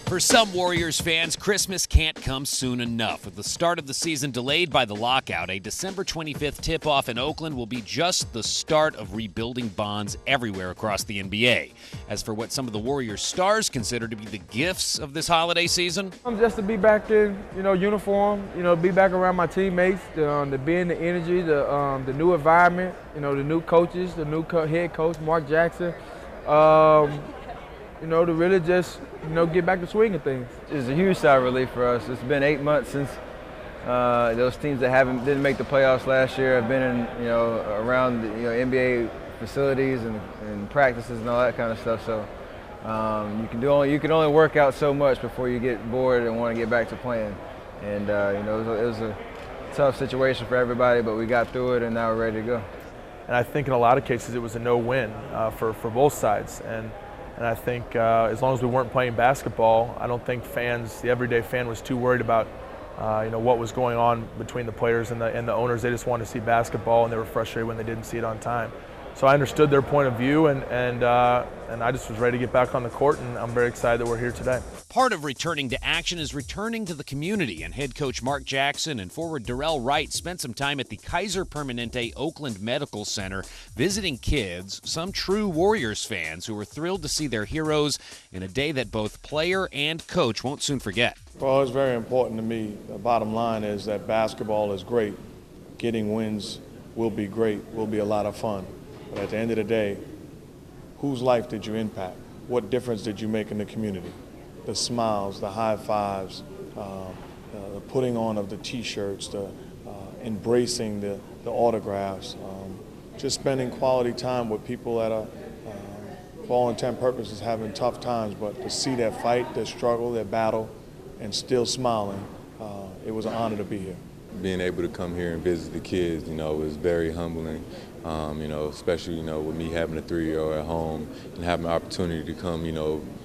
For some Warriors fans, Christmas can't come soon enough. With the start of the season delayed by the lockout, a December 25th tip-off in Oakland will be just the start of rebuilding bonds everywhere across the NBA. As for what some of the Warriors stars consider to be the gifts of this holiday season, just to be back in, uniform, be back around my teammates, to be in the energy, the new environment, the new coaches, the new head coach, Mark Jackson. To really just, get back to swinging things. It's a huge sigh of relief for us. It's been 8 months since those teams that didn't make the playoffs last year have been in, around the NBA facilities and practices and all that kind of stuff. So you can only work out so much before you get bored and want to get back to playing. And it was a tough situation for everybody, but we got through it and now we're ready to go. And I think in a lot of cases it was a no-win for both sides. And I think as long as we weren't playing basketball, I don't think the everyday fan was too worried about what was going on between the players and the owners. They just wanted to see basketball, and they were frustrated when they didn't see it on time. So I understood their point of view, and I just was ready to get back on the court, and I'm very excited that we're here today. part of returning to action is returning to the community, and head coach Mark Jackson and forward Darrell Wright spent some time at the Kaiser Permanente Oakland Medical Center visiting kids, some true Warriors fans who were thrilled to see their heroes in a day that both player and coach won't soon forget. Well, it's very important to me. The bottom line is that basketball is great. Getting wins will be great, will be a lot of fun. But at the end of the day, whose life did you impact? What difference did you make in the community? The smiles, the high fives, the putting on of the T-shirts, the embracing the autographs, just spending quality time with people that are, for all intent and purposes, having tough times. But to see their fight, their struggle, their battle, and still smiling, it was an honor to be here. Being able to come here and visit the kids, was very humbling. Especially, with me having a 3-year-old at home and having the opportunity to come,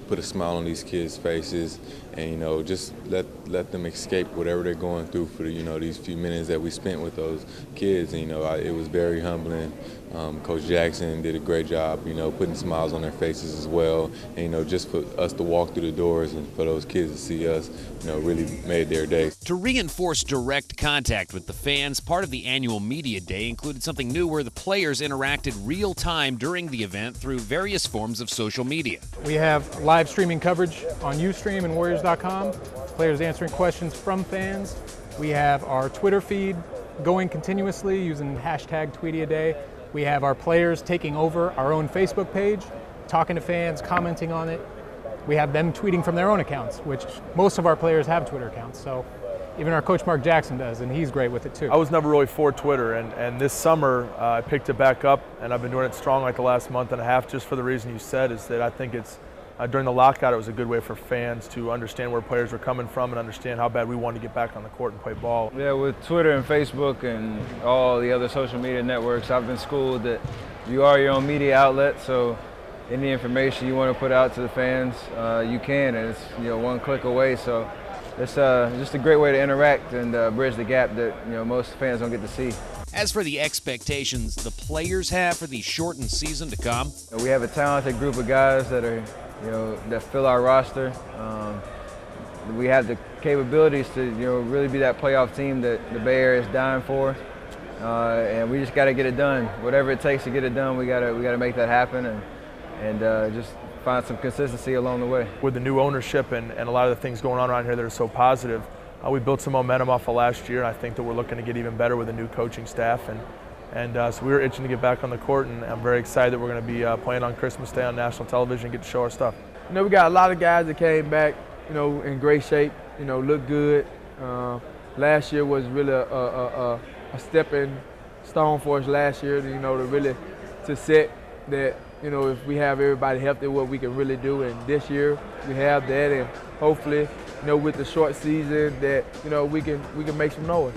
put a smile on these kids' faces and, just let them escape whatever they're going through for, these few minutes that we spent with those kids. And, it was very humbling. Coach Jackson did a great job, putting smiles on their faces as well. And, just for us to walk through the doors and for those kids to see us, really made their day. To reinforce direct contact with the fans, part of the annual media day included something new where the players interacted real time during the event through various forms of social media. We have live streaming coverage on Ustream and Warriors.com, players answering questions from fans. We have our Twitter feed going continuously using hashtag #TweetyAday. We have our players taking over our own Facebook page, talking to fans, commenting on it. We have them tweeting from their own accounts, which most of our players have Twitter accounts. So even our coach Mark Jackson does, and he's great with it too. I was never really for Twitter, and this summer I picked it back up, and I've been doing it strong like the last month and a half, just for the reason you said, is that I think it's during the lockout it was a good way for fans to understand where players were coming from and understand how bad we wanted to get back on the court and play ball. Yeah, with Twitter and Facebook and all the other social media networks, I've been schooled that you are your own media outlet, so any information you want to put out to the fans, you can, and it's one click away. So it's just a great way to interact and bridge the gap that most fans don't get to see. As for the expectations the players have for the shortened season to come, we have a talented group of guys that are that fill our roster. We have the capabilities to really be that playoff team that the Bay Area is dying for, and we just got to get it done. Whatever it takes to get it done, we got to make that happen and just find some consistency along the way. With the new ownership and a lot of the things going on around here that are so positive, we built some momentum off of last year, and I think that we're looking to get even better with a new coaching staff. And so we were itching to get back on the court, and I'm very excited that we're going to be playing on Christmas Day on national television and get to show our stuff. We got a lot of guys that came back, in great shape, look good. Last year was really a stepping stone for us last year, to set that, if we have everybody healthy, what we can really do. And this year we have that, and hopefully, with the short season that, we can make some noise.